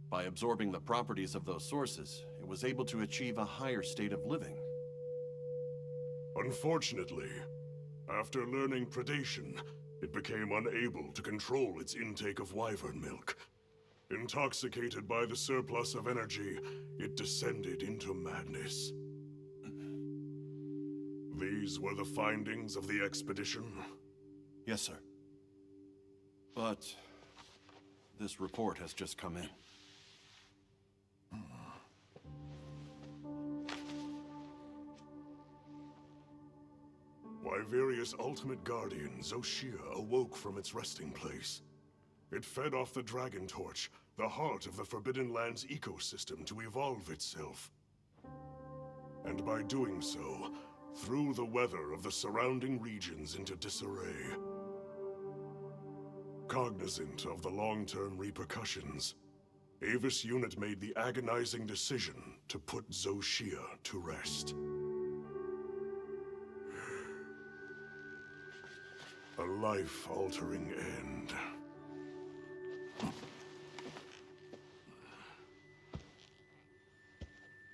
By absorbing the properties of those sources, it it was able to achieve a higher state of living. Unfortunately, after learning predation, it became unable to control its intake of wyvern milk. Intoxicated by the surplus of energy, it descended into madness. These were the findings of the expedition? Yes, sir. But this report has just come in. Wyveria's ultimate guardian, Zoshia, awoke from its resting place. It fed off the Dragon Torch, the heart of the Forbidden Lands ecosystem, to evolve itself. And by doing so, threw the weather of the surrounding regions into disarray. Cognizant of the long-term repercussions, Avis Unit made the agonizing decision to put Zoshia to rest. A life-altering end.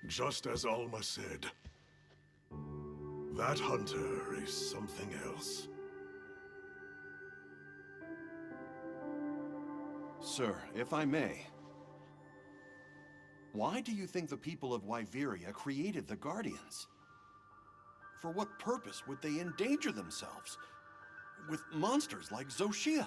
Just as Alma said, that hunter is something else. Sir, if I may, why do you think the people of Wyveria created the Guardians? For what purpose would they endanger themselves with monsters like Zoshia?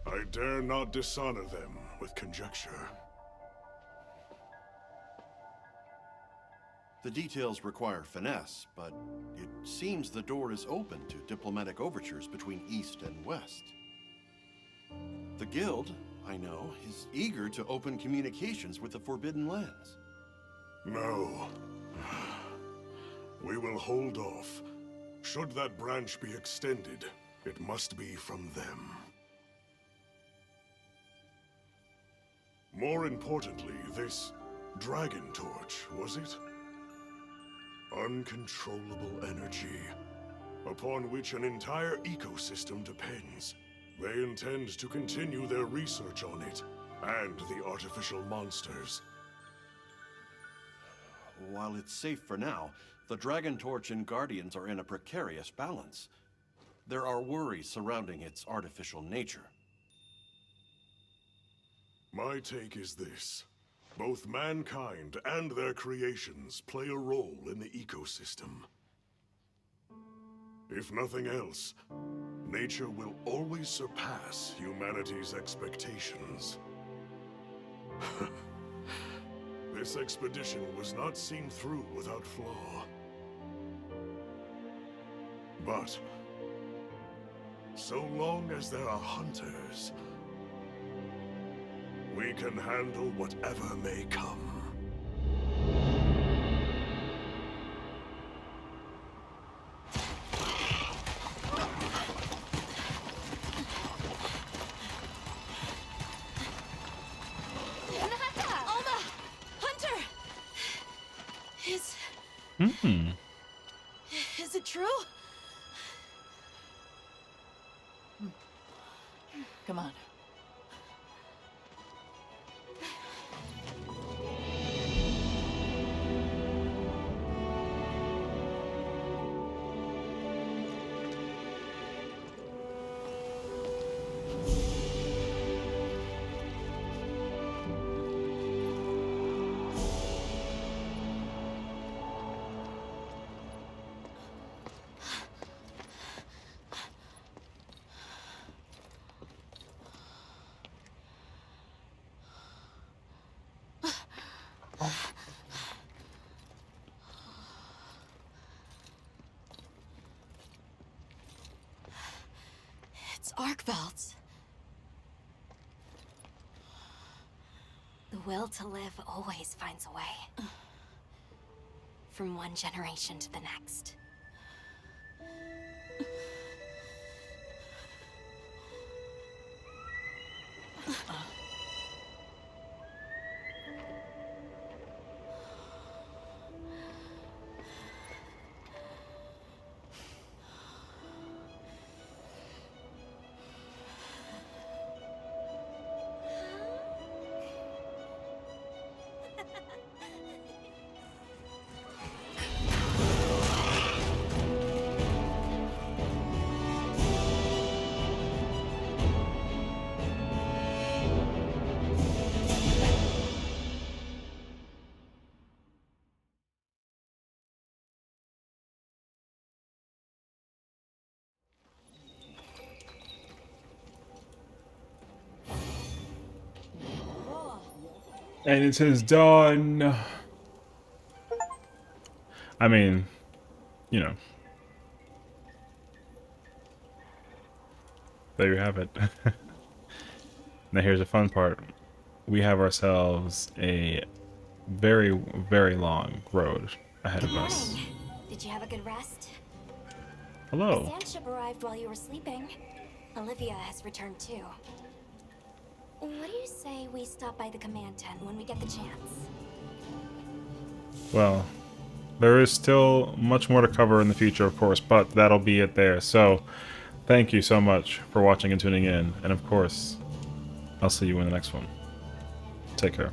I dare not dishonor them with conjecture. The details require finesse, but it seems the door is open to diplomatic overtures between East and West. The Guild, I know, is eager to open communications with the Forbidden Lands. No. We will hold off. Should that branch be extended, it must be from them. More importantly, this Dragon Torch, was it? Uncontrollable energy, upon which an entire ecosystem depends. They intend to continue their research on it, and the artificial monsters. While it's safe for now, the Dragon Torch and Guardians are in a precarious balance. There are worries surrounding its artificial nature. My take is this. Both mankind and their creations play a role in the ecosystem. If nothing else, nature will always surpass humanity's expectations. This expedition was not seen through without flaw. But, so long as there are hunters, we can handle whatever may come. Alma! Hunter! Is it true? Come on. It's Arkveld's. The will to live always finds a way. From one generation to the next. And it says done. I mean, you know. There you have it. Now here's the fun part. We have ourselves a very, very long road ahead of us. Did you have a good rest? Hello. The sandship arrived while you were sleeping. Olivia has returned too. What do you say we stop by the command tent when we get the chance? Well, there is still much more to cover in the future, of course, but that'll be it there. So, thank you so much for watching and tuning in. And of course, I'll see you in the next one. Take care.